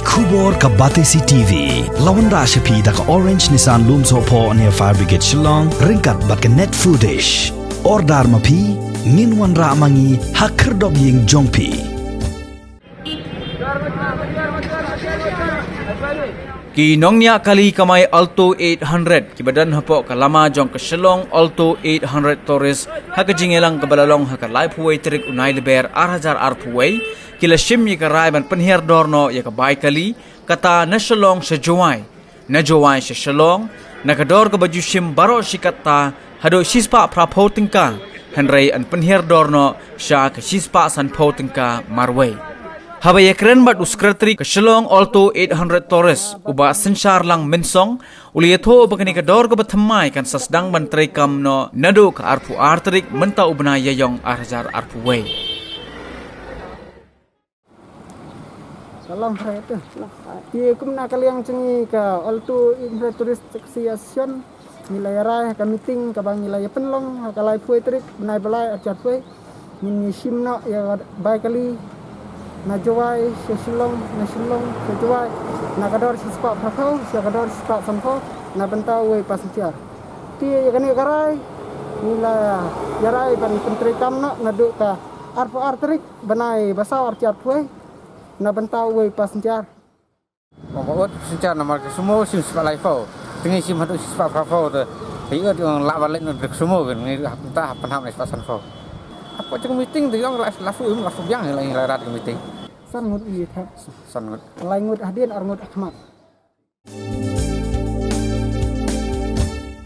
Kubor ka Batesi TV. Lawan Rashapi da ka Orange Nissan Lumso po near Fire Brigade Shillong. Ringkat bat ka net footage. Ordar mapi. Minwan ra mangi hakerdog ying jongpi. Kinong niya kali kamay Alto 800 kibadan hapo kalama jong kasilong Alto 800 Torres hakajingelang kabalalong hakalay puway tirik unay liber arhajar arpuway kila shim yi karay man penhiar dorno ya kabay kali kata nasilong sa joway na joway sa silong nakador kabaju shim baro sikata hado sispa prapoting ka henry an penhiar dorno siya kasispa san poting ka marway. Habay ekren bat uskratri kasilong Alto 800 Torres uba sensar lang mensong uliyato bagani kador ka batamay kan sasdang bantray kam no nado ka arpu arterik menta ubna yayong arhajar arpu way. Salam itu. Dia kumna kali yang cengi ka Alto 800 Torres Association nilai rai ka meeting ka bang nilai penlong kalai puai trik benai belai arjat puai min simno ya bai kali na jawai sesilong sejawai na kador sispa prakau kador sispa sanpo na bentau we pasiciar ti yakani karai nila yarai ban pentri kamna ngaduk ka arpo artrik benai basau arciat we na bentau we pasiciar Mongkot secara nomor semua sim sispa laifau tinggi sim hadu sispa prakau tu hiut yang lak balik nuduk semua kan ni entah penham sispa sanpo apa ceng meeting tu yang lafu yang lagi larat meeting san ngut iya tak sangat lain ngut hadin ar ngut akmat